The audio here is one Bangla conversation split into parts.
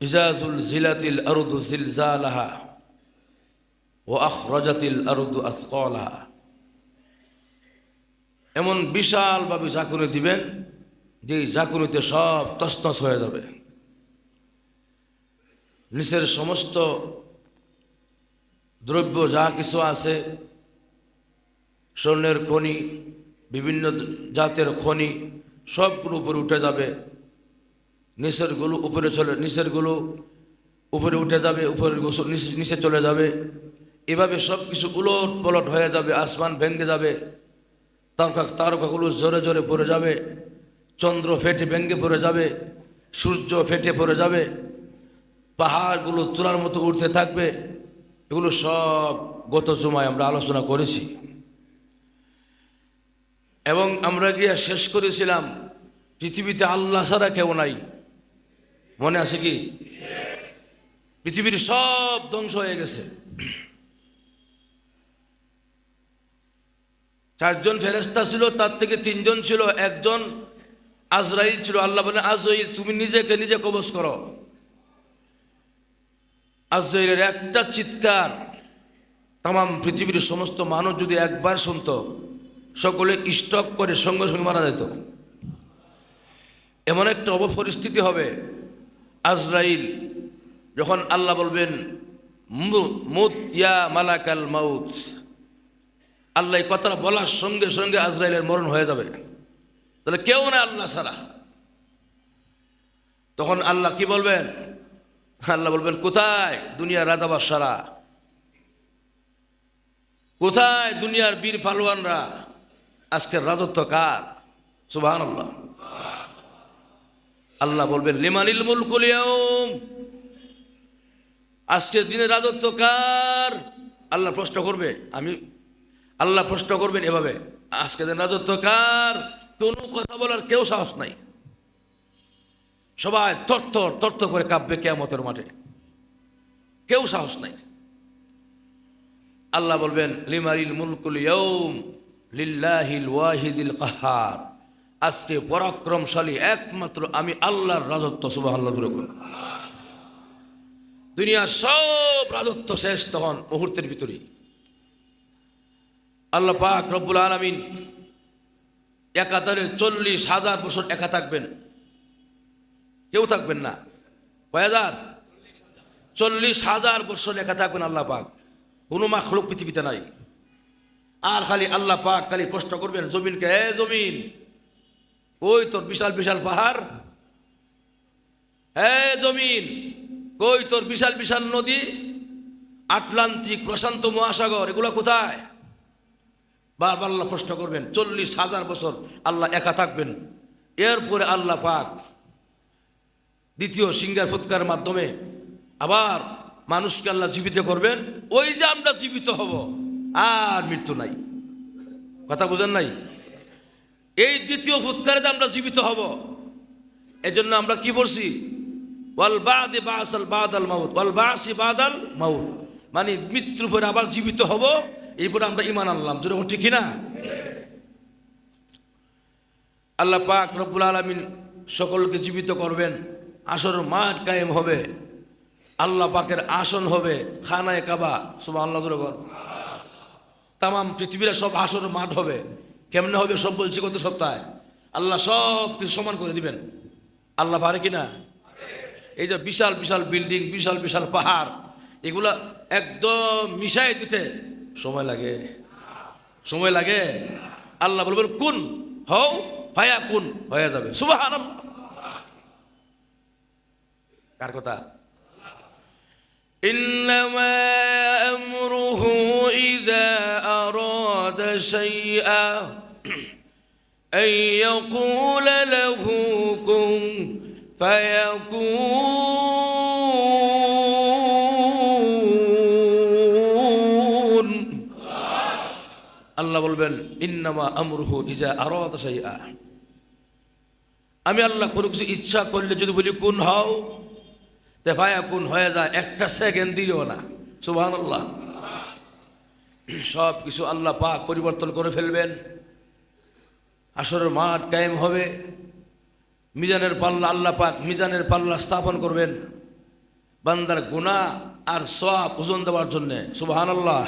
ইজাজুল জিলাতিল আরদু জিলজালাহা ওয়া আখরাজাতিল আরদু আসকালাহা। এমন বিশালভাবে ঝাঁকুনি দিবেন যে ঝাঁকুনিতে সব তছনছ হয়ে যাবে। নিচের সমস্ত দ্রব্য যা কিছু আছে, স্বর্ণের খনি, বিভিন্ন জাতের খনি, সবগুলো উপরে উঠে যাবে। নিচেরগুলো উপরে উঠে যাবে, উপরের নিচে চলে যাবে। এভাবে সব কিছু উলট পলট হয়ে যাবে। আসমান ভেঙে যাবে, তারকাগুলো জোরে জোরে পড়ে যাবে, চন্দ্র ফেটে ভেঙে পড়ে যাবে, সূর্য ফেটে পড়ে যাবে, পাহাড়গুলো তুলার মতো উঠতে থাকবে। এগুলো সব গত জুমায় আমরা আলোচনা করেছি এবং আমরা গিয়ে শেষ করেছিলাম পৃথিবীতে আল্লাহ ছাড়া কেউ নাই। মনে আছে কি? পৃথিবীর সব ধ্বংস হয়ে গেছে। 4 জন ফেরেশতা ছিল, তার থেকে 3 জন ছিল, একজন আজরাইল ছিল। আল্লাহ বলেন, আজরাইল তুমি নিজেকে নিজে কবজ করো। আজরাইলের একটা চিৎকার তাম পৃথিবীর সমস্ত মানুষ যদি একবার শুনত, সকলে স্টক করে সঙ্গে সঙ্গে মারা যেত। এমন একটা অপরিস্থিতি হবে। আজরাইল যখন আল্লাহ বলবেন মুত ইয়া মালাকাল মাউত, আল্লাহ এই কথাটা বলার সঙ্গে সঙ্গে আজরাইলের মরণ হয়ে যাবে। তাহলে কেউ না আল্লাহ ছাড়া। তখন আল্লাহ কি বলবেন? আল্লাহ বলবেন, কোথায় দুনিয়ার রাজা বাদশারা? কোথায় দুনিয়ার বীর পালোয়ানরা? আজকের রাজত্ব কার? সুবহানাল্লাহ। আল্লাহ বলবেন, লিমানিল মুলকুল ইয়াউম, আজকের দিনের রাজত্ব কার? আল্লাহ প্রশ্ন করবে। আল্লাহ প্রশ্ন করবেন এভাবে, আজকের দিনের রাজত্ব কার? কোনো কথা বলার কেউ সাহস নাই। সবাই তরতর করে কাঁপবে কিয়ামতের মাঠে, কেউ সাহস নাই। আল্লাহ বলবেন, লিমানিল মুলকুল ইয়াউম লিল্লাহিল ওয়াহিদিল কাহ্হার, আজকে পরাক্রমশালী একমাত্র আমি আল্লাহর রাজত্ব। সুবহানাল্লাহ। দুনিয়ার সব রাজত্ব শেষ তখন মুহূর্তের ভিতরে। আল্লাহ পাক রব্বুল আলামিন একাধারে 40,000 বছর একা থাকবেন, কেউ থাকবেন না। কয় হাজার? 40,000 বছর একা থাকবেন আল্লাহ পাক। কোনো মাখলুক পৃথিবীতে নাই। আর খালি আল্লাহ পাক খালি প্রশ্ন করবেন জমিনকে, হে জমিন, কই তোর বিশাল বিশাল পাহাড়? হে জমিন, কই তোর বিশাল বিশাল নদী, আটলান্টিক, প্রশান্ত মহাসাগর, এগুলো কোথায়? বারবার আল্লাহ প্রশ্ন করবেন। 40,000 বছর আল্লাহ একা থাকবেন। এরপরে আল্লাহ পাক দ্বিতীয় সিংহার ফুৎকার মাধ্যমে আবার মানুষকে আল্লাহ জীবিত করবেন। ওই যে আমরা জীবিত হব, আর মৃত্যু নাই। কথা বুঝেন নাই? এই দ্বিতীয় ফুৎকারে আমরা জীবিত হব। এজন্য আমরা কি পড়ছি? ওয়াল বাদি বাসাল বাদাল মাউত, ওয়াল বাসি বাদাল মাউত, মানে মৃত্যুর পরে আবার জীবিত হব। এরপরে আমরা ঈমান আনলাম। যেরকম ঠিক না? আল্লাহ পাক রব্বুল আলামিন সকলকে জীবিত করবেন। আসর মাঠ কায়েম হবে, আল্লাহ পাকের আসন হবে খানায়ে কাবা। সুবহানাল্লাহ। তামাম পৃথিবীর সব আসর মাঠ হবে। কেমনে হবে সব বলছি গত সপ্তাহে। আল্লাহ সব কিছু সমান করে দিবেন। আল্লাহ পারে কিনা? এই যে বিশাল বিশাল বিল্ডিং, বিশাল বিশাল পাহাড়, এগুলা একদম মিশাই দিতে সময় লাগে। আল্লাহ বলবেন কুন হও ভায়া, কুন হয়ে যাবে। সুবহানাল্লাহ। কার কথা? ইন্নামা আমরুহু ইযা আরাদা শাইআ আন ইয়াকুলা লাহু কুন ফায়াকুন। আল্লাহ বলবেন, ইন্নামা আমরুহু ইযা আরাদা শাইআ, আমি আল্লাহ কোনো কিছু ইচ্ছা করলে যদি বলি কুন হও, তে ফায়াকুন হয়ে যায়। একটা সেকেন্ড দিও না। সুবহানাল্লাহ। সব কিছু আল্লাহ পাক পরিবর্তন করে ফেলবেন। আসরের মাঠ কায়েম হবে। মিজানের পাল্লা, আল্লাহ পাক মিজানের পাল্লা স্থাপন করবেন। বান্দার গুনাহ আর সওয়াব ওজন দেওয়ার জন্য। সুবহানাল্লাহ।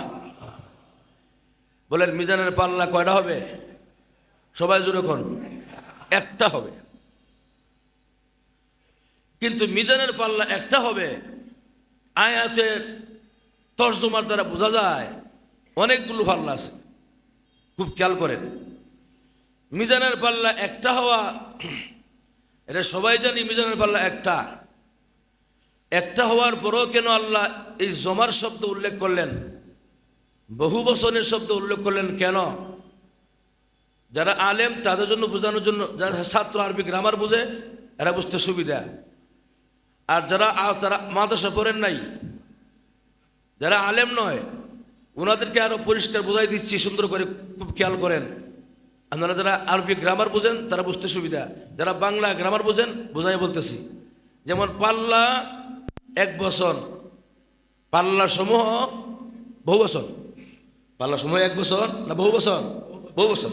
বলেন মিজানের পাল্লা কয়টা হবে? সবাই জোরে কোন? একটা হবে। কিন্তু মিজানের পাল্লা একটা হবে, আয়াতের তরজমার দ্বারা বোঝা যায় অনেকগুলো পাল্লা আছে। খুব খেয়াল করেন, মিজানের পাল্লা একটা হওয়া, এটা সবাই জানি মিজানের পাল্লা একটা। একটা হওয়ার পরও কেন আল্লাহ এই জমার শব্দ উল্লেখ করলেন, বহু বচনের শব্দ উল্লেখ করলেন কেন? যারা আলেম তাদের জন্য বোঝানোর জন্য, যারা ছাত্র আরবি গ্রামার বুঝে এরা বুঝতে সুবিধা, আর যারা তারা মাদ্রাসা পড়েন নাই, যারা আলেম নয়, ওনাদেরকে আরো পরিষ্কার বোঝাই দিচ্ছি সুন্দর করে, খুব খেয়াল করেন। আপনারা যারা আরবি গ্রামার বুঝেন তারা বুঝতে সুবিধা, যারা বাংলা গ্রামার বুঝেন বোঝাই বলতেছি। যেমন পাল্লা এক বচন, পাল্লা সমূহ বহু বচন। পাল্লা সমূহ এক বচন না বহু বচন? বহু বচন।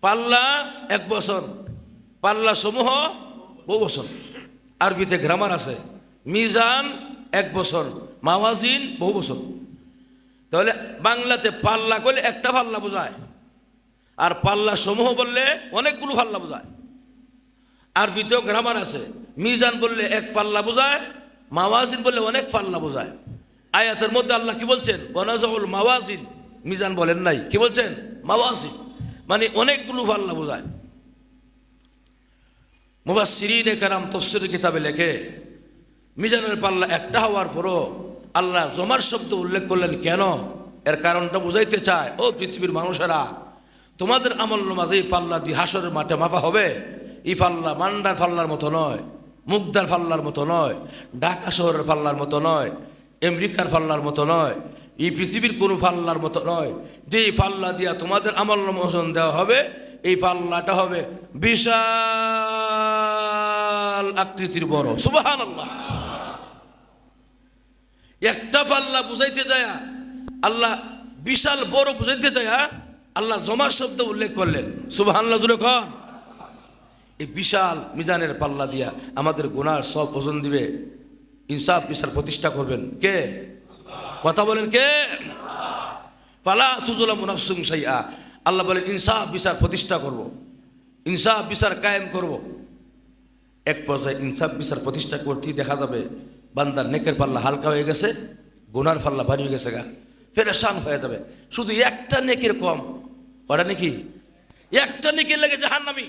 পাল্লা এক বচন, পাল্লা সমূহ বহু বচন। আরবিতে গ্রামার আছে। মিজান এক বচন, মাওয়াজিন বহু বচন। তাহলে বাংলাতে পাল্লা করলে একটা পাল্লা বোঝায়, আর পাল্লা সমূহ বললে অনেকগুলো পাল্লা বোঝায়। আরবিতেও গ্রামার আছে। মিজান বললে এক পাল্লা বোঝায়, মাওয়াজিন বললে অনেক পাল্লা বোঝায়। আয়াতের মধ্যে আল্লাহ কি বলছেন? ওয়ানাজাউল মাওয়াজিন, মিজান বলেন নাই, কি বলছেন? মাওয়াজিন, মানে অনেকগুলো পাল্লা বোঝায়। মুফাসসিরিনে কেরাম তাফসীরের কিতাবে লেখে, মিজানের পাল্লা একটা হওয়ার পরও আল্লাহ জমার শব্দ উল্লেখ করলেন কেন? এর কারণটা বুঝাইতে চায়, ও পৃথিবীর মানুষেরা, তোমাদের আমল নামাজ এই পাল্লা দিয়ে হাসরের মাঠে মাপা হবে। এই পাল্লা মান্ডার পাল্লার মতো নয়, মুগদার পাল্লার মতো নয়, ঢাকা শহরের পাল্লার মতো নয়, আমেরিকার পাল্লার মতো নয়, এই পৃথিবীর কোনো পাল্লার মতো নয়। যে পাল্লা দিয়া তোমাদের আমল নামা ওজন দেওয়া হবে, এই পাল্লাটা হবে বিশাল আকৃতির বড়। সুবহানাল্লাহ। একটা পাল্লা বুঝাইতে যায় আল্লাহ, বিশাল বড় বুঝাইতে যায় আল্লাহ জমার শব্দ উল্লেখ করলেন। সুবহানাল্লাহ জুড়ে কন। এই বিশাল মিজানের পাল্লা দিয়া আমাদের গুনার সব ওজন দিবে, ইনসাফ বিচার প্রতিষ্ঠা করবেন কে? কথা বলেন কে? ফালা তুযলামু নাফসুন শাইআ। আল্লাহ বলেন ইনসাফ বিচার প্রতিষ্ঠা করব, ইনসাফ বিচার কায়েম করব। এক পর্যায়ে ইনসাফ বিচার প্রতিষ্ঠা করতেই দেখা যাবে বান্দার নেকের পাল্লা হালকা হয়ে গেছে, গুনার পাল্লা ভারী হয়ে গেছে, পেরেশান হয়ে যাবে। শুধু একটা নেকির কম, ওটা নাকি একটা নেকির লেগে জাহান্নামী,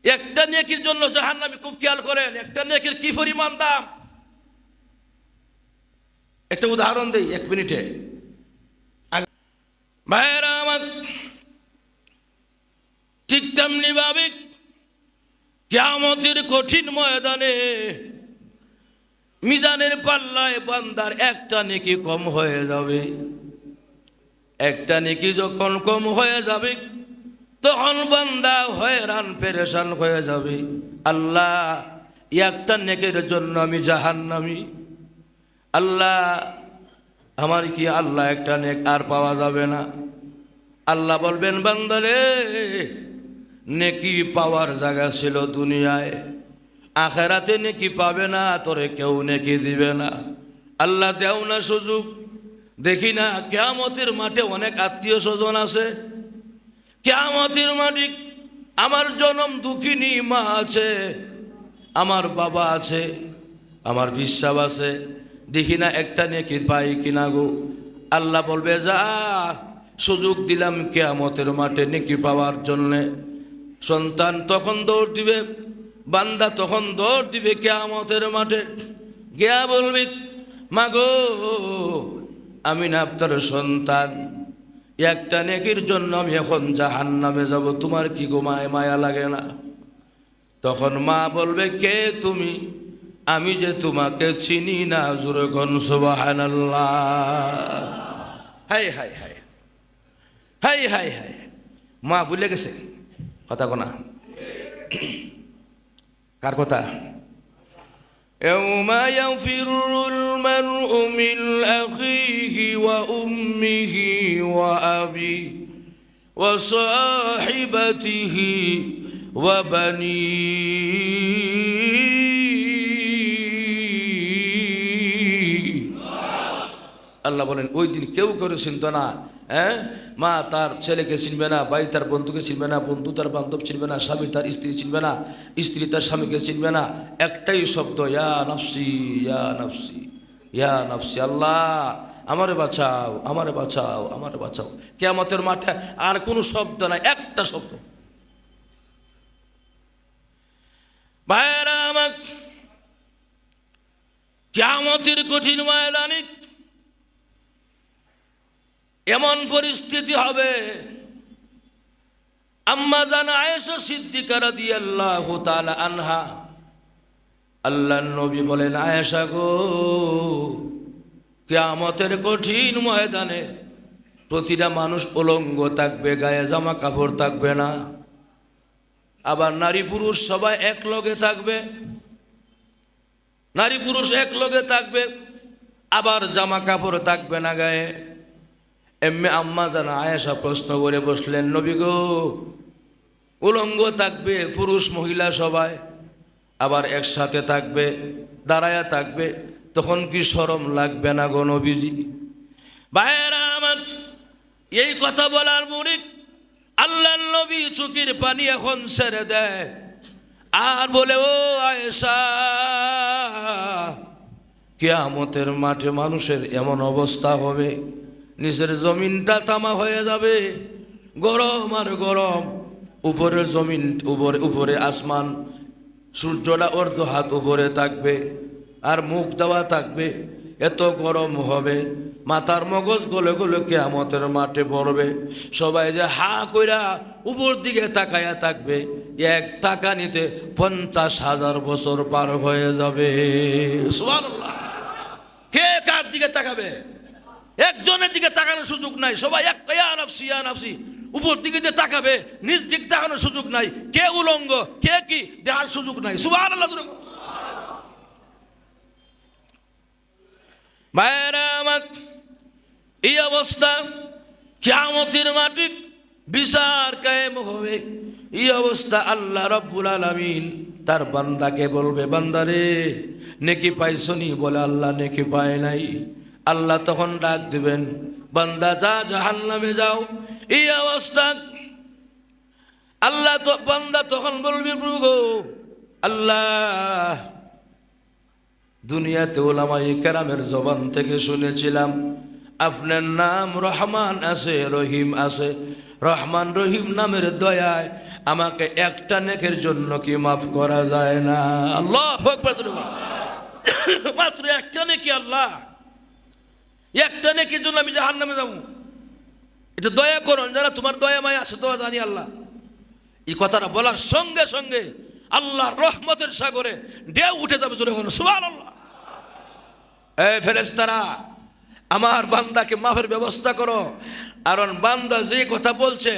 একটা নেকির জন্য জাহান্নামী। খুব খেয়াল করেন একটা নেকির কি পরিমাণ দাম। একটা উদাহরণ দেই 1 মিনিটে। ভাইয়েরা আমার, ঠিক তেমনি ভাবে কিয়ামতের কঠিন ময়দানে মিজানের পাল্লায় বান্দার একটা নেকি কম হয়ে যাবে। একটা নেকি যখন কম হয়ে যাবে তখন বান্দা হয়রান পেরেশান হয়ে যাবে। আল্লাহ, একটা নেকির জন্য আমি জাহান্নামী। আল্লাহ, আমার কি আল্লাহ একটা নেক আর পাওয়া যাবে না? আল্লাহ বলবেন বান্দারে, নেকি পাওয়ার জায়গা ছিল দুনিয়ায়, আখেরাতে নেকি পাবে না, তোরে কেউ নেকি দিবে না। আল্লাহ দেও না সুযোগ। দেখি না কিয়ামতের মাঠে অনেক আত্মীয় স্বজন আছে, কিয়ামতের মাঠে আমার জনম দুঃখিনী মা আছে, আমার বাবা আছে, আমার বিশ্বাস আছে, দেখি না একটা নেকি পাই কিনা গো। আল্লাহ বলবে যা, সুযোগ দিলাম কিয়ামতের মাঠে নেকি পাওয়ার জন্যে। সন্তান তখন দৌড় দিবে, বান্দা তখন দৌড় দিবে কিয়ামতের মাঠে, গিয়া বলবে মা গো, আমি না আপনার সন্তান, একটা নেকির জন্য আমি এখন জাহান্নামে যাব, তোমার কি গো মায়া লাগে না? তখন মা বলবে কে তুমি? আমি যে তোমাকে চিনি না। জোরে কোন সুবহানাল্লাহ। High high high high high high, মা ভুলে গেছে কথা কোনা। কার কথা? يوم يفر المرء من أخيه وأمه وأبيه وصاحبته وبنيه আল্লাহ বলেন ওই দিন কেউ করে চিনত না। হ্যাঁ, মা তার ছেলেকে চিনবে না, ভাই তার বন্ধুকে চিনবে না, বন্ধু তার বান্ধব চিনবে না, স্বামী তার স্ত্রী চিনবে না, স্ত্রী তার স্বামীকে চিনবে না। একটাই শব্দ, ইয়া নফসি ইয়া নফসি ইয়া নফসি, আল্লাহ আমারে বাঁচাও, আমারে বাঁচাও, আমারে বাঁচাও। কিয়ামতের মাঠে আর কোনো শব্দ নাই, একটা শব্দ। ভাইরা আমার, কিয়ামতের কঠিন ময়দানে এমন পরিস্থিতি হবে, আম্মা জান আয়েশা সিদ্দিকা রাদিয়াল্লাহু তাআলা আনহা, আল্লাহর নবী বলেন, আয়েশা গো, কিয়ামতের কঠিন ময়দানে প্রতিটা মানুষ উলঙ্গ থাকবে, গায়ে জামা কাপড় থাকবে না। আবার নারী পুরুষ সবাই এক লগে থাকবে, নারী পুরুষ এক লগে থাকবে, আবার জামা কাপড় থাকবে না গায়ে। এমনি আম্মা জান আয়েশা প্রশ্ন করে বসলেন, নবী গো, উলঙ্গ থাকবে পুরুষ মহিলা সবাই, আবার একসাথে থাকবে, দাঁড়ায়া থাকবে, তখন কি শরম লাগবে না গো নবীজি? ভাইয়েরা আমার, এই কথা বলার পরে আল্লাহর নবী চোখের পানি এখন ছেড়ে দেয় আর বলে, ও আয়েশা, কিয়ামতের মাঠে মানুষের এমন অবস্থা হবে, নিচের জমিনটা তামা হয়ে যাবে, গরম আর গরম, উপরের জমিন উপরে আসমান, সূর্যটা অর্ধ হাত উপরে থাকবে আর মুখ দেওয়া থাকবে, এত গরম হবে, মাথার মগজ গলে গলে কিয়ামতের মাঠে পড়বে। সবাই যে হা কইরা উপর দিকে তাকায়া থাকবে, এক টাকা নিতে 50,000 বছর পার হয়ে যাবে। সুবহানাল্লাহ। কে কার দিকে তাকাবে? একজনের দিকে তাকানোর সুযোগ নাই, সবাই এক ইয়া নফসি ইয়া নফসি, উপর দিকে দিয়ে তাকাবে, নিচ দিক তাকানোর সুযোগ নাই, কে উলঙ্গ কে কি দেখার সুযোগ নাই। সুবহানাল্লাহ। ভাইরা আমার, এই অবস্থা কিয়ামতের মাঠে বিচার কায়েম হবে। এই অবস্থা আল্লাহ রাব্বুল আলামিন তার বান্দাকে বলবে, বান্দারে নেকি পাইছনি? বলে, আল্লাহ নেকি পায় নাই। আল্লাহ তখন ডাক দিবেন, বান্দা যা, জাহান্নামে যাও। এই অবস্থা আল্লাহ তো বান্দা তখন বলবে, প্রভু গো, আল্লাহ, দুনিয়াতে উলামায়ে কেরামের জবান থেকে শুনেছিলাম আপনার নাম রহমান আছে, রহিম আছে, রহমান রহিম নামের দয়ায় আমাকে একটা নেকের জন্য কি মাফ করা যায় না? আল্লাহু আকবার। মাত্র একটা নেকি, আল্লাহ একটা নেকির জন্য আমি জাহান্নামে যাব? এটা দয়া করুন, যারা তোমার দয়া মায়া আছে তোরা জানি আল্লাহ। এই কথাটা বলার সঙ্গে সঙ্গে আল্লাহর রহমতের সাগরে ঢেউ উঠে যাবে। সুবহানাল্লাহ। এই ফেরেশতারা, আমার বান্দাকে মাফের ব্যবস্থা করো, কারণ বান্দা যে কথা বলছে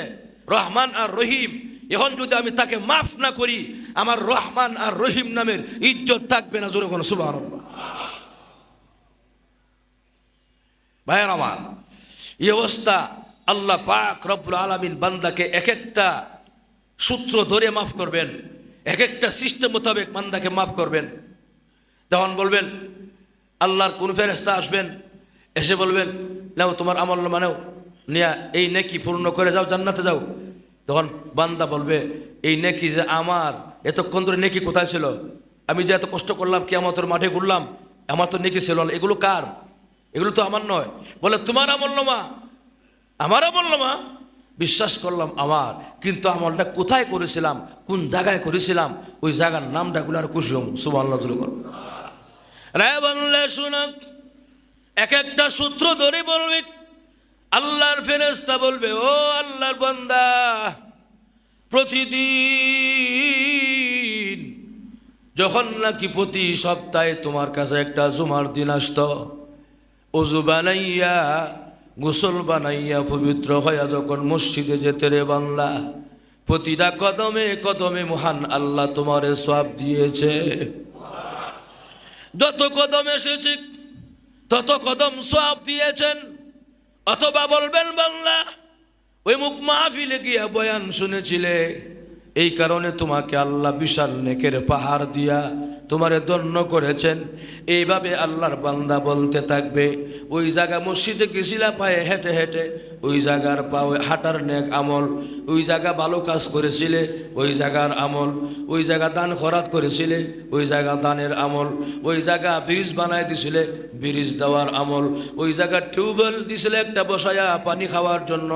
রহমান আর রহিম, এখন যদি আমি তাকে মাফ না করি, আমার রহমান আর রহিম নামের ইজ্জত থাকবে না। জোরে কোনো সুবহানাল্লাহ। ভাইয়ের আমার, এই অবস্থা আল্লাহ পাক রব্বুল আলামিন বান্দাকে এক একটা সূত্র ধরে মাফ করবেন, এক একটা সিস্টেম মোতাবেক বান্দাকে মাফ করবেন। তখন বলবেন, আল্লাহর কোন ফেরেশতা আসবেন, এসে বলবেন, নাও তোমার আমল নামাও নিয়া এই নেকি পূর্ণ করে যাও, জান্নাতে যাও। তখন বান্দা বলবে, এই নেকি যে আমার, এতক্ষণ ধরে নেকি কোথায় ছিল? আমি যে এত কষ্ট করলাম, কিয়ামতের মাঠে ঘুরলাম, আমার তো নেকি ছিল না, এগুলো কার? এগুলো তো আমার নয়। বলে, তোমার আমল নামা? আমার আমল নামা? বিশ্বাস করলাম আমার, কিন্তু আমলটা কোথায় করেছিলাম, কোন জায়গায় করেছিলাম, ওই জায়গার নামটা গুলো আর খুশি হম। সুবহানাল্লাহ। রায় বাংলা শুনুন, এক একটা সূত্র ধরে বলবে, আল্লাহর ফেরেশতা বলবে, ও আল্লাহর বান্দা, প্রতিদিন যখন নাকি প্রতি সপ্তাহে তোমার কাছে একটা জুমার দিন আসতো, ওযু বানাইয়া গোসল বানাইয়া পবিত্র হইয়া যখন মসজিদে যেতে রে বান্দা, প্রতিটা কদমে কদমে মহান আল্লাহ তোমারে সওয়াব দিয়েছে। যত কদম এসেছে তত কদম সওয়াব দিয়েছেন। অথবা বলবেন, বান্দা, ওই মুখ মাহফিলে গিয়া বয়ান শুনেছিলে, এই কারণে তোমাকে আল্লাহ বিশাল নেকের পাহাড় দিয়া তোমারে ধন্য করেছেন। এইভাবে আল্লাহর বান্দা বলতে থাকবে। ওই জায়গা মসজিদে গেছিলা পায়ে হেঁটে হেঁটে, ওই জায়গার পায়ে হাঁটার নেক আমল। ওই জায়গা ভালো কাজ করেছিলে, ওই জায়গার আমল। ওই জায়গা দান খরাত করেছিলে, ওই জায়গা দানের আমল। ওই জায়গা ব্রিজ বানায় দিছিলে, ব্রিজ দেওয়ার আমল। ওই জায়গা টিউবওয়েল দিছিলে একটা বসায়া পানি খাওয়ার জন্য,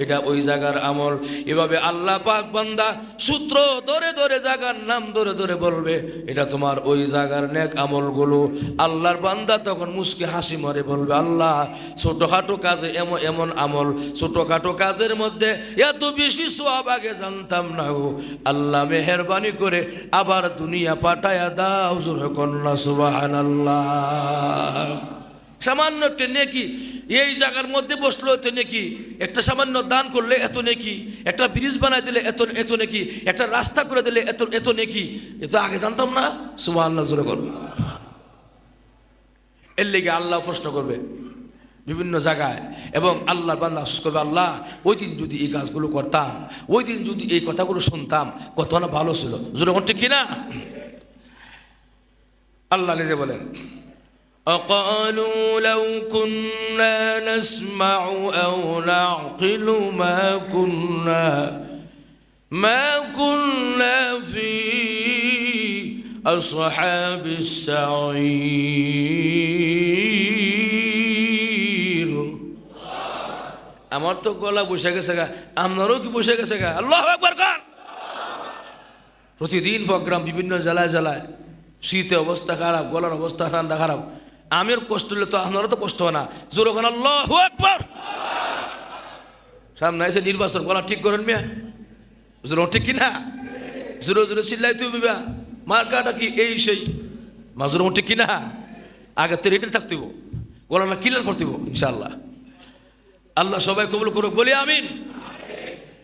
এটা ওই জায়গার আমল। এভাবে আল্লাহ পাক বান্দা সূত্র ধরে ধরে জায়গার নাম ধরে ধরে বলবে, এটা তোমার ওই জায়গার নেক আমলগুলো। আল্লাহর বান্দা তখন মুস্কি হাসি মারে বলবে, আল্লাহ ছোটখাটো কাজে এমন এমন আমল, ছোটখাটো কাজের মধ্যে এত বেশি সওয়াব আগে জানতাম না গো। আল্লাহ মেহেরবানি করে আবার দুনিয়া পাঠায়া দাও, জোরে কন্যা সুবহানাল্লাহ। সামান্য একটা নেকি, এই জায়গার মধ্যে বসলো এত নেকি, একটা সামান্য দান করলে এত নেকি, একটা ব্রিজ বানাই দিলে এত এত নেকি, একটা রাস্তা করে দিলে এত এত নেকি। এ তো আগে জানতাম না। সুবহানাল্লাহ জোরে করুন। এর লেগে আল্লাহ প্রশ্ন করবে বিভিন্ন জায়গায়, এবং আল্লাহ বান্দা আফসোস করবে, আল্লাহ ওই দিন যদি এই কাজগুলো করতাম, ওই দিন যদি এই কথাগুলো শুনতাম, কত না ভালো ছিল। জোরে ঠিক কিনা? আল্লাহ নিজে বলেন, أقالوا لو كنا نسمع أو نعقل ما كنا في أصحاب السعير। আমার তো গলা বসে গেছে গা, আপনারও কি বসে গেছে গা? আল্লাহু আকবার খান। প্রতিদিন প্রোগ্রাম বিভিন্ন জেলায় জেলায়, শীতে অবস্থা খারাপ, গলার অবস্থা ঠান্ডা খারাপ। আমির কষ্ট হলে তো আপনারও তো কষ্ট হয় না। জোরে খান আল্লাহু আকবার। সামনে এসে নির্বাচন, গলা ঠিক করেন মিয়া, জোরে ঠিক কিনা? জোরে জোরে চিল্লাই তুই বিবা, মার্কাটা কি এই সেই, মাজুর ঠিক কিনা? আগে তো রেটে থাকতে গলাটা ক্লিয়ার করতে ইনশাআল্লাহ। আল্লাহ সবাই কবুল করুক, বলি আমিন।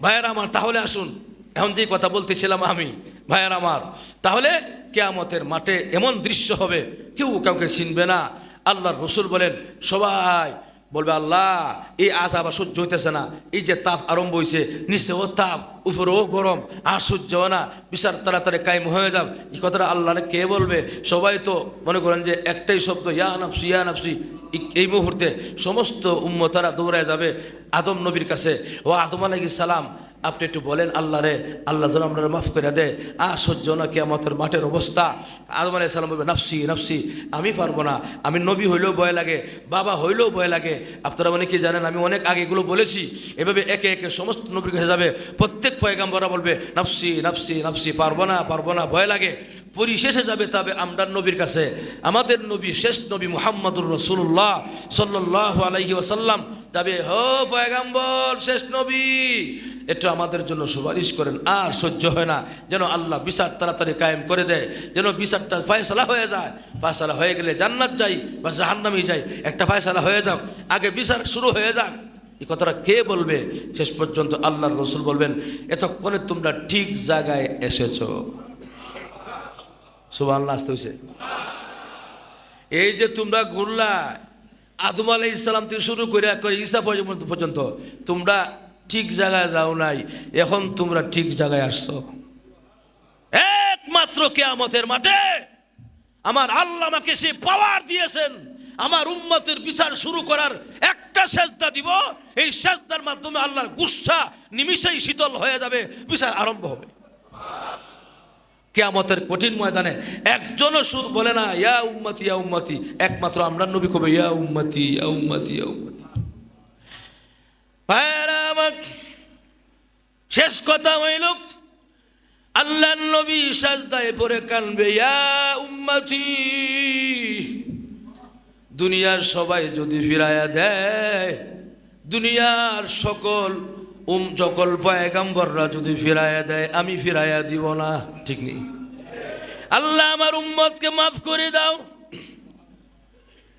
ভাইয়েরা আমার, তাহলে আসুন, এখন যে কথা বলতেছিলাম আমি, ভাইয়েরা আমার, তাহলে কিয়ামতের মাঠে এমন দৃশ্য হবে কেউ কাউকে চিনবে না। আল্লাহর রাসূল বলেন, সবাই বলবে, আল্লাহ এই আযাব আর সহ্য হইতেছে না, এই যে তাপ আরম্ভ হয়েছে, নিচেও তাপ উপরেও গরম, আর সহ্য হয় না, বিচার তাড়াতাড়ি কায়েম হয়ে যাও। এই কথাটা আল্লাহরে কে বলবে? সবাই তো মনে করেন যে একটাই শব্দ, ইয়া নাফসি ইয়া নাফসি। এই মুহূর্তে সমস্ত উম্মতারা দৌড়ায় যাবে আদম নবীর কাছে। ও আদম আলাইহিস সালাম, আপনি একটু বলেন আল্লাহ রে, আল্লাহ যেন আপনারা মাফ করে দেয়, আর সহ্য না কিয়ামতের মাঠের অবস্থা। আদম আলাইহিস সালাম বলবে, নাফসি নাফসি, আমি পারবো না, আমি নবী হইলেও ভয় লাগে, বাবা হইলেও ভয় লাগে। আপনারা মানে কি জানেন, আমি অনেক আগে এগুলো বলেছি। এভাবে একে একে সমস্ত নবীর কাছে যাবে, প্রত্যেক পয়গাম্বররা বলবে নাফসি নাফসি নাফসি, পারবো না, ভয় লাগে। পরিশেষে যাবে তবে আমরা নবীর কাছে, আমাদের নবী, শেষ নবী মুহাম্মদুর রাসূলুল্লাহ সাল্লাল্লাহু আলাইহি ওয়াসাল্লাম যাবে, হো পয়গাম্বর, শেষ নবী, এটা আমাদের জন্য সুপারিশ করেন। আর সহ্য হয় না, যেন আল্লাহ বিচার তাড়াতাড়ি কায়েম করে দেয়, যেন বিচারটা ফয়সালা হয়ে যায়। ফয়সালা হয়ে গেলে জান্নাত যাই বা জাহান্নামে যাই, একটা ফয়সালা হয়ে যাক, আগে বিচার শুরু হয়ে যাক। এই কথাটা কে বলবে? শেষ পর্যন্ত আল্লাহর রাসূল বলবেন, এতক্ষণে তোমরা ঠিক জায়গায় এসেছো। সুবহানাল্লাহ। আসতে হয়েছে, এই যে তোমরা ঘুরলা আদম আলাইহিস সালাম থেকে শুরু করে ঈসা পর্যন্ত, তোমরা ঠিক জায়গায় যাও নাই, এখন তোমরা ঠিক জায়গায় আসছো। একমাত্র কিয়ামতের মাঠে আমার আল্লাহ আমাকে সে পাওয়ার দিয়েছেন, আমার উম্মতের বিচার শুরু করার একটা সেজদা দিব, এই সেজদার মাধ্যমে আল্লাহর গুসা নিমিষেই শীতল হয়ে যাবে, বিচার আরম্ভ হবে। কিয়ামতের কঠিন ময়দানে একজনও শুধু বলে না ইয়া উম্মতি ইয়া উম্মতি, একমাত্র আমরা নবী কবে ইয়া উম্মতি ইয়া উম্মতি ইয়া উম্মতি। ভাইরা আমার, শেষ কথা হইল, আল্লাহর নবী সাজদায় পড়ে কানবে, ইয়া উম্মতি। দুনিয়ার সবাই যদি ফিরাইয়া দেয়, দুনিয়ার সকল পয়গাম্বররা যদি ফিরাইয়া দেয়, আমি ফিরাইয়া দিব না। ঠিক নেই? আল্লাহ আমার উম্মতকে মাফ করে দাও,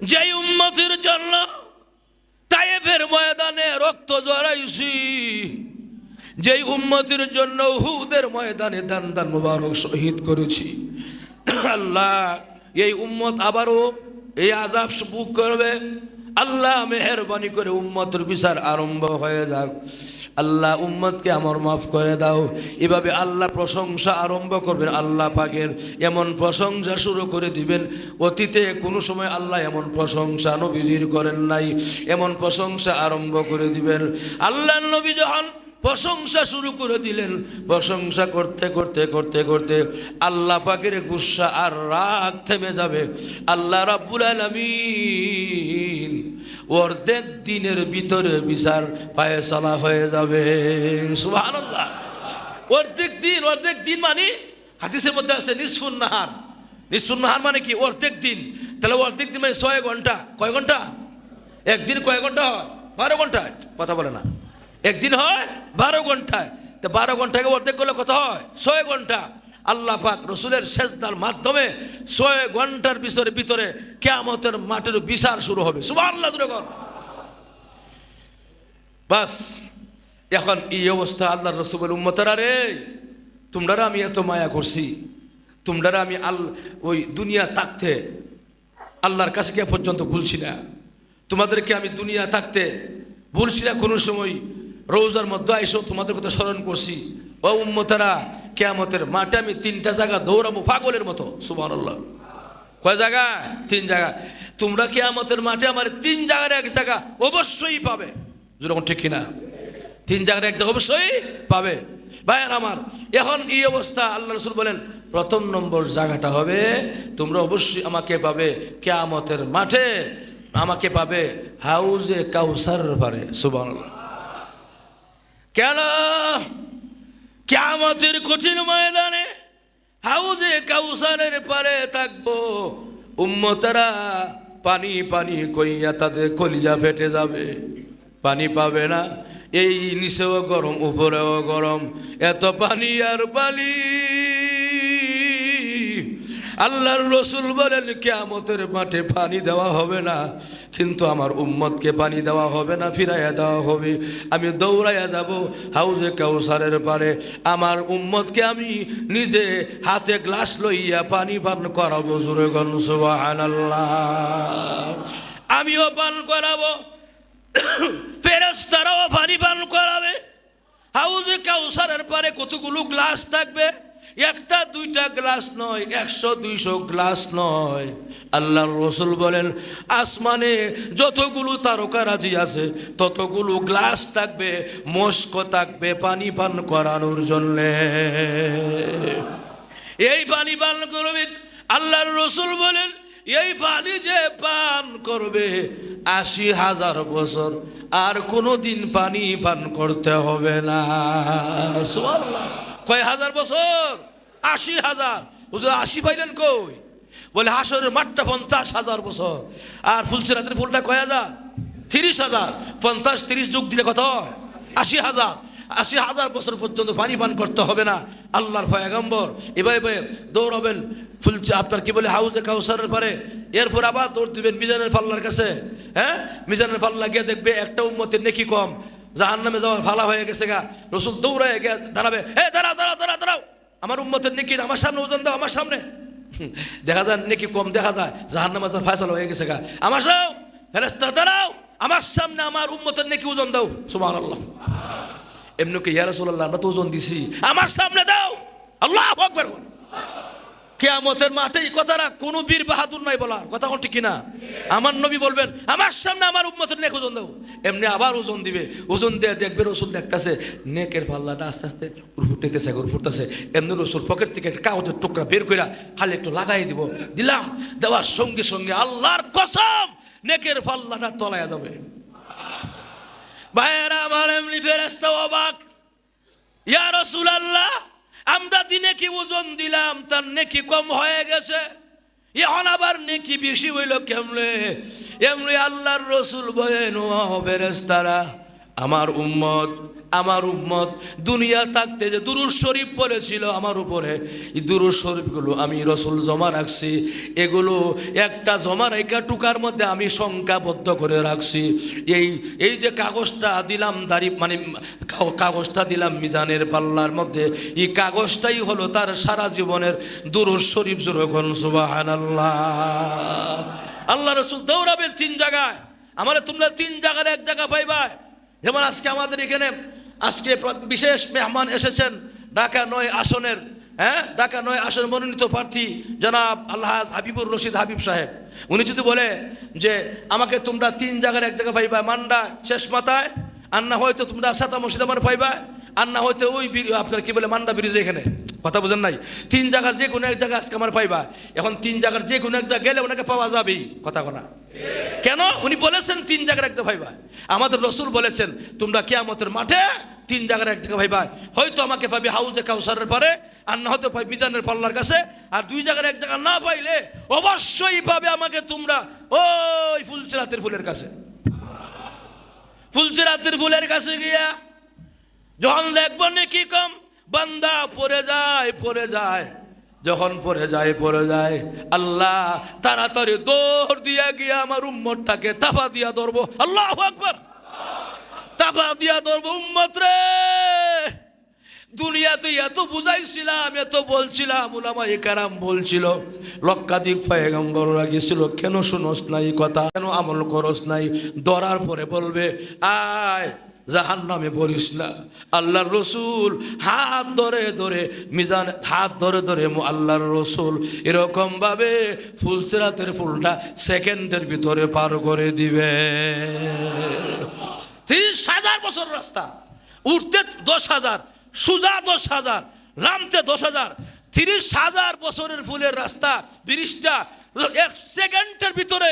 যেই উম্মতের জন্য তায়েফের ময়দানে রক্ত জড়াইছি, যেই উম্মতের জন্য উহুদের ময়দানে দান দান মুবারক শহীদ করেছি। আল্লাহ এই উম্মত আবারও এই আযাব ভোগ করবে। আল্লাহ মেহেরবানি করে উম্মতের বিচার আরম্ভ হয়ে যাক। আল্লাহ উম্মতকে আমার মাফ করে দাও। এভাবে আল্লাহ প্রশংসা আরম্ভ করবেন। আল্লাহ পাকের এমন প্রশংসা শুরু করে দিবেন, অতীতে কোনো সময় আল্লাহ এমন প্রশংসা নবীজির করেন নাই, এমন প্রশংসা আরম্ভ করে দিবেন। আল্লাহ নবী যখন প্রশংসা শুরু করে দিলেন, প্রশংসা করতে করতে করতে করতে আল্লাহ পাকের গুসা আর রাগ থেমে যাবে। আল্লাহ রাব্বুল আলামিন অর্ধেক দিনের ভিতরে বিচার ফায়সালা হয়ে যাবে। সুবহানাল্লাহ। অর্ধেক দিন মানে হাদিসের মধ্যে আছে নিসফুন নাহার। নিসফুন নাহার মানে কি? অর্ধেক দিন। তাহলে অর্ধেক দিন মানে 6 ঘন্টা। কয় ঘন্টা? একদিন কয় ঘন্টা হয়? 12 ঘন্টায়। কথা বলে না। একদিন হয় 12 ঘন্টায়। তো 12 ঘন্টাকে অর্ধেক করলে কত হয়? 6 ঘন্টা। আল্লাহ পাক রসুলের সেজদার মাধ্যমে 6 ঘন্টার ভিতরে কিয়ামতের মাঠের বিচার শুরু হবে। সুবহানাল্লাহ। বাস এখন এই অবস্থা। আল্লাহ রসুলের উম্মতেরা রে, তোমরা আমি এত মায়া করছি, তোমরা আমি ওই দুনিয়া থাকতে আল্লাহর কাছে কে পর্যন্ত ভুলছি না। তোমাদেরকে আমি দুনিয়া থাকতে ভুলছি না, কোনো সময় রোজার মধ্যে আইসো তোমাদের কথা স্মরণ করছি। ও উম্মতেরা, কিয়ামতের মাঠে আমি 3টা জায়গা দৌড়াবো পাগলের মতো। সুবহানাল্লাহ। কয় জায়গা? 3 জায়গা। তোমরা কিয়ামতের মাঠে আমার 3 জায়গার এক জায়গা অবশ্যই পাবে। যেরকম ঠিক কিনা? 3 জায়গার এক জায়গা অবশ্যই পাবে। ভাইয়ের আমার, এখন এই অবস্থা। আল্লাহ রাসূল বলেন প্রথম নম্বর জায়গাটা হবে তোমরা অবশ্যই আমাকে পাবে কিয়ামতের মাঠে, আমাকে পাবে হাউজে কাউসার পারে। সুবহানাল্লাহ। কেন? কিয়ামতের কঠিন ময়দানে হাউজে কাউসারের পারে থাকবো উম্মতেরা, পানি পানি কইয়া তাদের কলিজা ফেটে যাবে, পানি পাবে না। এই নিচেও গরম উপরেও গরম, এত পানি আর পানি। আল্লাহর রসুল বলেন কিয়ামতের মাঠে পানি দেওয়া হবে না, কিন্তু আমার উম্মতকে পানি দেওয়া হবে না, ফিরাইয়া দেওয়া হবে। আমি দৌড়াইয়া যাব হাউজে কাউসারের পারে, আমার উম্মতকে আমি নিজে হাতে গ্লাস লইয়া পানি পান করাবো। জোরে বলুন সুবহানাল্লাহ। আমিও পান করাবো, ফেরেশতারাও পানি পান করাবে। হাউজে কাউসারের পারে কতগুলো গ্লাস থাকবে? 1টা 2টা গ্লাস নয়, 100-200 গ্লাস নয়। আল্লাহর রাসূল বলেন আসমানে যতগুলো তারকারাজি আছে ততগুলো গ্লাস থাকবে, মস্ক থাকবে পানি পান করানোর জন্য। এই পানি পান করবে। আল্লাহর রাসূল বলেন এই পানি যে পান করবে 80,000 বছর আর কোনোদিন পানি পান করতে হবে না। সুবহানাল্লাহ। কয় হাজার বছর? 80,000। হুজুর 80 পাইলেন কই? বলে হাসরের মাঠটা 50,000 বছর। আর ফুলসিরাতের ফুলটা কয় হাজার? 30,000। 50-30 যোগ দিলে কত হয়? 80,000। 80,000 বছর পর্যন্ত পানি পান করতে হবে না। আল্লাহর পয়গম্বর এভাবে দৌড়াবেন আপনার কি বলে হাউজে কাউসারের পারে। এরপর আবার দৌড় দিবেন মিজানের পাল্লার কাছে। হ্যাঁ, মিজানের পাল্লা গিয়ে দেখবে একটা উম্মতের নেকি কম, জাহান্নামে যাওয়ার ফালা হয়ে গেছে গা। রসুল দৌড়ায় গিয়ে দাঁড়াবে, দাঁড়াও দাঁড়াও দাঁড়াও দাঁড়াও, আমার উম্মতের নেকি আমার সামনে ওজন দাও, আমার সামনে। দেখা যায় নেকি কম, দেখা যায় জাহান্নামে যাওয়ার ফায়সালা হয়ে গেছে গা। আমার সাও ফেরেশতা দাঁড়াও, আমার সামনে আমার উম্মতের নেকি ওজন দাও। সুবহানাল্লাহ। এমনি কি ইয়া রাসূলুল্লাহ আমরা তো ওজন দিছি, আমার সামনে দাও। আল্লাহু আকবার। কিয়ামতের মাঠে এই কথাটা কোনো বীর বাহাদুর নাই বলার কথা, ঠিক কিনা? আমার নবী বলবেন আমার সামনে আমার উম্মতের নেক ওজন দাও। এমনি আবার ওজন দিবে, ওজন দিয়ে দেখবে রসুল দেখতেছে নেকের পাল্লাটা আস্তে আস্তে ফুটতেছে ফুটতেছে। এমনি রসুল পকেট থেকে একটা কাগজের টুকরা বের করে খালি একটু লাগাই দিব, দিলাম, দেওয়ার সঙ্গে সঙ্গে আল্লাহর কসম নেকের পাল্লাটা তলায়া যাবে। ভাইয়েরা আমার, এমনি ফেরেশতা অবাক, ইয়া রাসূলুল্লাহ আমরা দিনে কি ওজন দিলাম তার নেকি কম হয়ে গেছে, এখন আবার নেকি বেশি হইল কেমনে? এমনি আল্লাহর রাসূল বলেন ও ফেরেশতারা, আমার উম্মত দুনিয়া থাকতে যে দুরূদ শরীফ পড়েছিল আমার উপরে, এই দুরূদ শরীফগুলো আমি রাসূল জমা রাখছি। এগুলো একটা জমা রেখা টুকার মধ্যে আমি সংখ্যাবদ্ধ করে রাখছি। এই যে কাগজটা দিলাম কাগজটা দিলাম মিজানের পাল্লার মধ্যে, এই কাগজটাই হলো তার সারা জীবনের দুরূদ শরীফ। যখন সুবহানাল্লাহ। আল্লাহ রাসূল দৌড়াবেন 3 জায়গায়, আমার তোমরা 3 জায়গার এক জায়গা পাইবা। যেমন আজকে আমাদের এখানে আজকে বিশেষ মেহমান এসেছেন ঢাকা ৯ আসনের, ঢাকা ৯ আসনের মনোনীত প্রার্থী জনাব আলহাজ হাবিবুর রশিদ হাবিব সাহেব। উনি যদি বলে যে আমাকে তোমরা 3 জায়গার এক জায়গা পাইবা, মান্ডা শেষ মাথায়, আর না হয়তো তোমরা সাতা মসজিদ আমার পাইবা, আর না হয়তো ওই আপনার কি বলে মান্ডা ব্রিজ, এখানে কথা বোঝেন নাই, 3 জায়গার যে কোনো এক জায়গা আজকে আমার পাইবা। এখন 3 জায়গার যে কোনো এক জায়গা গেলে ওনাকে পাওয়া যাবেই, কথা বলা কেন? উনি বলেছেন 3 জায়গার একটা ভাইবা। আমাদের রসুল বলেছেন তোমরা কিয়ামতের মাঠে 3 জায়গার এক জায়গা ভাইবা, হয়তো আমাকে পাবি হাউজে কাউসারের পারে, আর না হয়তো পাবি মিজানের পাল্লার কাছে, আর 2 জায়গার এক জায়গা না পাইলে অবশ্যই পাবে আমাকে তোমরা ওই ফুলসিরাতের ফুলের কাছে। ফুলসিরাতের ফুলের কাছে গিয়া যখন দেখবো নাকি কম বান্দা পড়ে যায়, যখন পড়ে যায় আল্লাহ তাড়াতাড়ি দৌড় দিয়া গিয়া আমার উম্মতটাকে তাফা দিয়া ধরবো। আল্লাহু আকবার, তাফা দিয়া ধরবো। উম্মত রে, দুনিয়াতে এত বুঝাইছিলাম, এত বলছিলাম, উলামায়ে কেরাম বলছিল, লক্ষাধিক পয়গম্বররা গেছিল, কেন শুনোস নাই কথা, কেন আমল করস নাই? ধরার পরে বলবে আয় জাহান্নামে পড়িস না। আল্লাহর রসুল হাত ধরে মিজান, হাত ধরে আল্লাহর রসুল এরকম ভাবে ফুলসিরাতের ফুলটা সেকেন্ডের ভিতরে পার করে দিবে। 30,000 বছর রাস্তা, উঠতে 10,000, সুজা 10,000, নামতে 10,000, 30,000 বছরের ফুলের রাস্তা, ব্রিজটা 1 সেকেন্ডের ভিতরে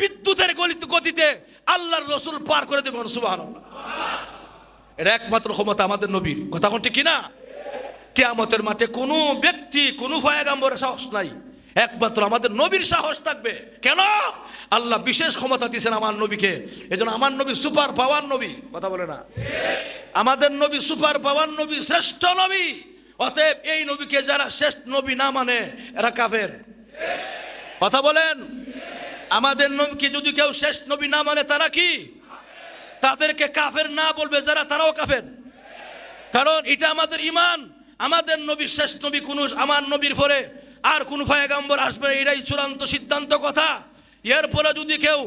বিদ্যুতের গতিতে আল্লাহর রসুল পার করে দেবেন। সুবহানাল্লাহ। এটা একমাত্র ক্ষমতা আমাদের নবীর, কথা কোনটি কিনা? কিয়ামতের মাঠে কোনো ব্যক্তি, কোনো পয়গম্বরের সাহস নাই, একমাত্র আমাদের নবীর সাহস থাকবে। কেন? আল্লাহ বিশেষ ক্ষমতা দিয়েছেন আমার নবীকে, এজন্য আমার নবী সুপার পাওয়ার নবী, কথা বলে না? আমাদের নবী সুপার পাওয়ার নবী, শ্রেষ্ঠ নবী। অতএব এই নবীকে যারা শেষ নবী না মানে এরা কাফের, কথা বলেন? আমাদের নবীকে যদি কেউ শেষ নবী না মানে তারা কি? তাদেরকে কাফের না বলবে যারা, তারাও কাফের। কারণ এটা আমাদের ঈমান, আমাদের নবী শেষ নবী, কোন আমার নবীর পরে আর কোন পয়গম্বর আসবে, এটাই চূড়ান্ত সিদ্ধান্ত কথা। এরপরে যদি কেউ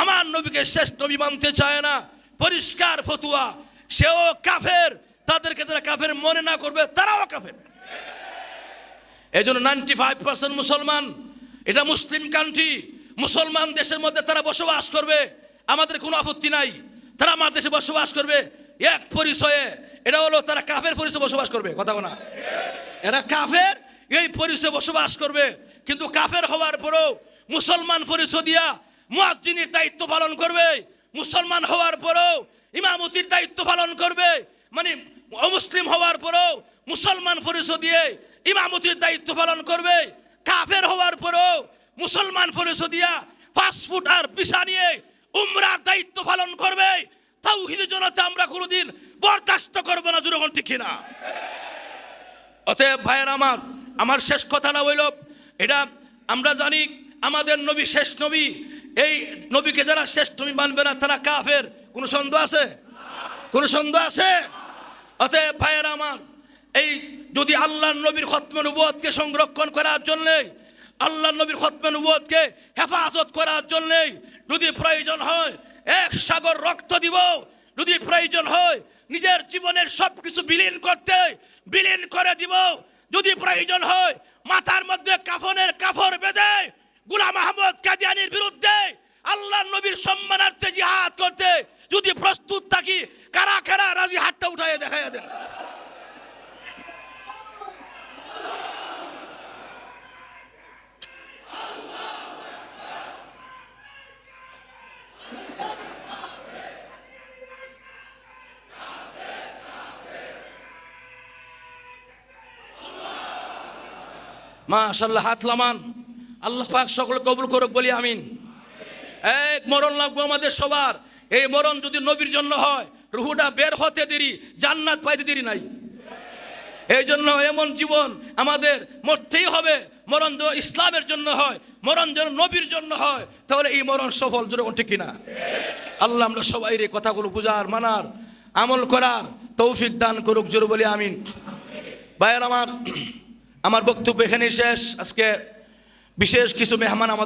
আমার নবীকে শেষ নবী মানতে চায় না, পরিষ্কার ফতুয়া, সেও কাফের। তাদেরকে যারা কাফের মনে না করবে তারাও কাফের। এই জন্য 95% মুসলমান, এটা মুসলিম কান্ট্রি, মুসলমান দেশের মধ্যে তারা বসবাস করবে, আমাদের কোনো আপত্তি নাই। তারা আমার দেশে বসবাস করবে এক পরিচয়ে, এটা হলো তারা কাফের পরিচয়ে বসবাস করবে, কথা না? এরা কাফের, এই পরিচয়ে বসবাস করবে। কিন্তু কাফের হওয়ার পরেও মুসলমান পরিচয় দিয়া মুয়াজ্জিনের দায়িত্ব পালন করবে, মুসলমান হওয়ার পরেও ইমামতির দায়িত্ব পালন করবে, মানে অমুসলিম হওয়ার পরেও মুসলমান পরিচয় দিয়ে ইমামতির দায়িত্ব পালন করবে। কাফের হওয়ার পরেও মুসলমান পরিচয় দিয়া পাসপোর্ট আর ভিসা নিয়ে উমরার দায়িত্ব পালন করবে। তাওহীদের জনতা আমরা কোনোদিন বরদাস্ত করব না, জোরে ঠিক কিনা? অতএব ভাইয়ের আমার শেষ কথাটা হইল, এটা আমরা জানি আমাদের নবী শেষ নবী, এই নবীকে যারা শেষ নবী মানবে না তারা কাফের। কোনো সন্দেহ আছে? কোনো সন্দেহ আছে? অতএব ভাইয়ের এই যদি আল্লাহর নবীর খতমে নবুয়তকে সংরক্ষণ করার জন্য, আল্লাহর নবীর খতমে নবুয়তকে হেফাজত করার জন্য যদি প্রয়োজন হয় 1 সাগর রক্ত দিব, যদি প্রয়োজন হয় নিজের জীবনের সবকিছু বিলীন করে দিব, যদি প্রয়োজন হয় মাথার মধ্যে কাফনের কাফর বেঁধে গোলাম আহমদ কাদিয়ানীর বিরুদ্ধে আল্লাহর নবীর সম্মানার্থে জিহাদ করতে যদি প্রস্তুত থাকি, কারা কারা রাজি? হাতটা উঠাইয়া দেখাইয়া দেন। মাশাআল্লাহ, হাত লামান। আল্লাহ পাক সকল কবুল করুক, বলি আমিন। এক মরণ লাগবে আমাদের সবার। এই মরণ যদি নবীর জন্য হয়, রুহুটা বের হতে দেরি, জান্নাত পাইতে দেরি নাই। এই জন্য এমন জীবন আমাদের মরতেই হবে। মরণ যদি ইসলামের জন্য হয়, মরণ যেন নবীর জন্য হয়, তাহলে এই মরণ সফল, জোরে ঠিক কিনা? আল্লাহ আমরা সবাই এই কথাগুলো বুঝার, মানার, আমল করার তৌফিক দান করুক, জোরে বলি আমিন। ভাইয়ের আমার বক্তব্য এখানেই শেষ। আজকে বিশেষ কিছু মেহমান আমাদের